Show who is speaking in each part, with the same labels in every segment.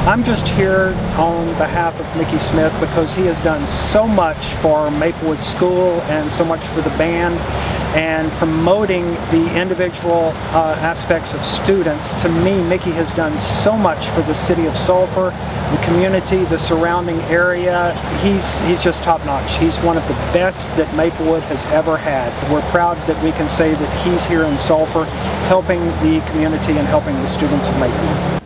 Speaker 1: I'm just here on behalf of Mickey Smith because he has done so much for Maplewood School and so much for the band and promoting the individual aspects of students. To me, Mickey has done so much for the city of Sulphur, the community, the surrounding area. He's just top-notch. He's one of the best that Maplewood has ever had. We're proud that we can say that he's here in Sulphur helping the community and helping the students of Maplewood.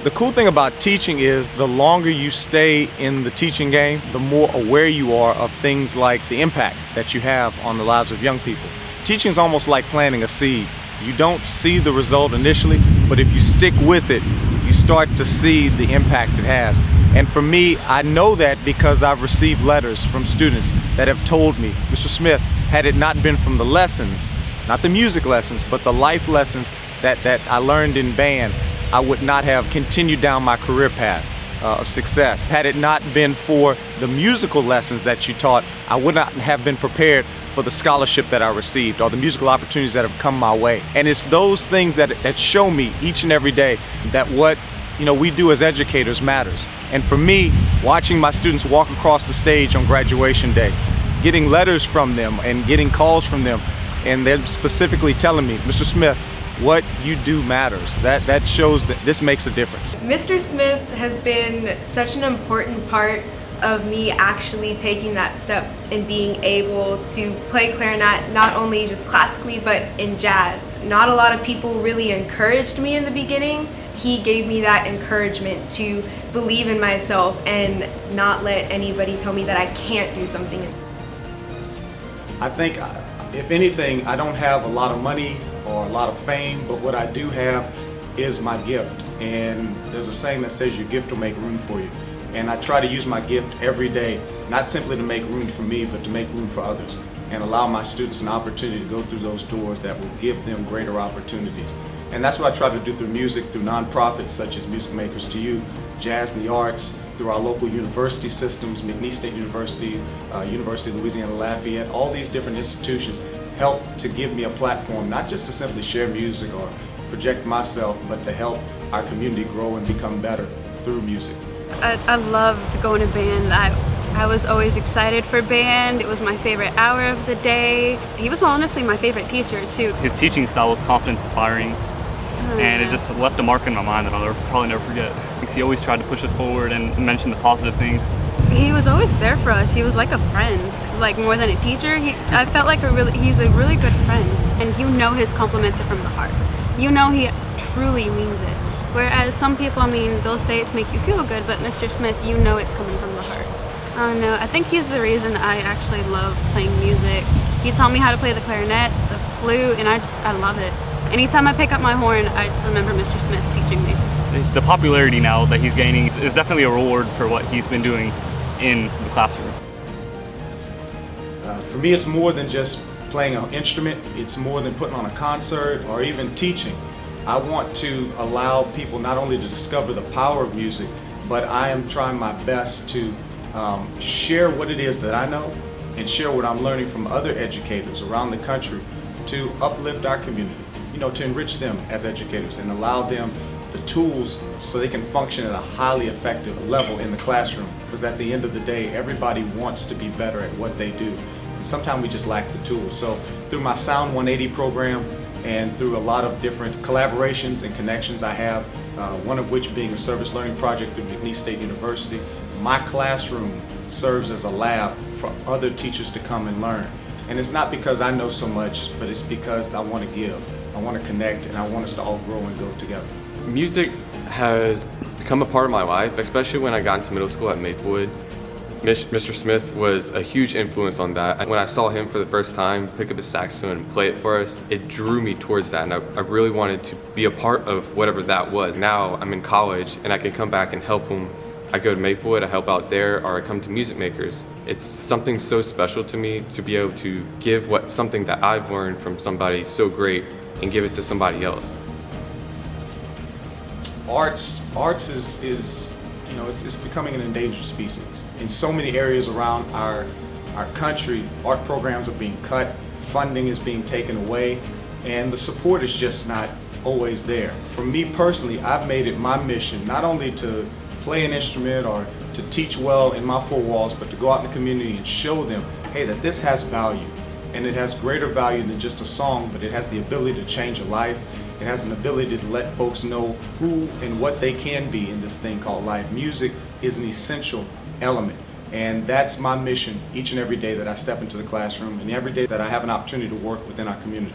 Speaker 2: The cool thing about teaching is the longer you stay in the teaching game, the more aware you are of things like the impact that you have on the lives of young people. Teaching is almost like planting a seed. You don't see the result initially, but if you stick with it, you start to see the impact it has. And for me, I know that because I've received letters from students that have told me, Mr. Smith, had it not been from the lessons, not the music lessons, but the life lessons that I learned in band, I would not have continued down my career path of success. Had it not been for the musical lessons that you taught, I would not have been prepared for the scholarship that I received or the musical opportunities that have come my way. And it's those things that show me each and every day that what we do as educators matters. And for me, watching my students walk across the stage on graduation day, getting letters from them and getting calls from them, and they're specifically telling me, Mr. Smith, what you do matters. That shows that this makes a difference.
Speaker 3: Mr. Smith has been such an important part of me actually taking that step and being able to play clarinet, not only just classically, but in jazz. Not a lot of people really encouraged me in the beginning. He gave me that encouragement to believe in myself and not let anybody tell me that I can't do something.
Speaker 2: I think, if anything, I don't have a lot of money or a lot of fame, but what I do have is my gift. And there's a saying that says your gift will make room for you. And I try to use my gift every day, not simply to make room for me, but to make room for others and allow my students an opportunity to go through those doors that will give them greater opportunities. And that's what I try to do through music, through nonprofits such as Music Makers to You, Jazz in the Arts, through our local university systems, McNeese State University, University of Louisiana Lafayette. All these different institutions help to give me a platform, not just to simply share music or project myself, but to help our community grow and become better through music.
Speaker 4: I loved going to band. I was always excited for band. It was my favorite hour of the day. He was honestly my favorite teacher too.
Speaker 5: His teaching style was confidence inspiring, and it just left a mark in my mind that I'll probably never forget. He always tried to push us forward and mention the positive things.
Speaker 4: He was always there for us. He was like a friend, like more than a teacher. I felt like he's a really good friend, and his compliments are from the heart. He truly means it. Whereas some people, they'll say it to make you feel good, but Mr. Smith, it's coming from the heart. I don't know, I think he's the reason I actually love playing music. He taught me how to play the clarinet, the flute, and I love it. Anytime I pick up my horn, I remember Mr. Smith teaching me.
Speaker 5: The popularity now that he's gaining is definitely a reward for what he's been doing in the classroom.
Speaker 2: For me, it's more than just playing an instrument. It's more than putting on a concert or even teaching. I want to allow people not only to discover the power of music, but I am trying my best to share what it is that I know and share what I'm learning from other educators around the country to uplift our community, to enrich them as educators and allow them the tools so they can function at a highly effective level in the classroom. Because at the end of the day, everybody wants to be better at what they do. And sometimes we just lack the tools. So through my Sound 180 program and through a lot of different collaborations and connections I have, one of which being a service learning project through McNeese State University, my classroom serves as a lab for other teachers to come and learn. And it's not because I know so much, but it's because I want to give, I want to connect, and I want us to all grow and go together.
Speaker 6: Music has become a part of my life, especially when I got into middle school at Maplewood. Mr. Smith was a huge influence on that. When I saw him for the first time pick up his saxophone and play it for us, it drew me towards that, and I really wanted to be a part of whatever that was. Now I'm in college and I can come back and help him. I go to Maplewood, I help out there, or I come to Music Makers. It's something so special to me to be able to give something that I've learned from somebody so great and give it to somebody else.
Speaker 2: Arts is it's becoming an endangered species. In so many areas around our country, art programs are being cut, funding is being taken away, and the support is just not always there. For me personally, I've made it my mission not only to play an instrument or to teach well in my four walls, but to go out in the community and show them, hey, that this has value. And it has greater value than just a song, but it has the ability to change a life. It has an ability to let folks know who and what they can be in this thing called life. Music is an essential element. And that's my mission each and every day that I step into the classroom and every day that I have an opportunity to work within our community.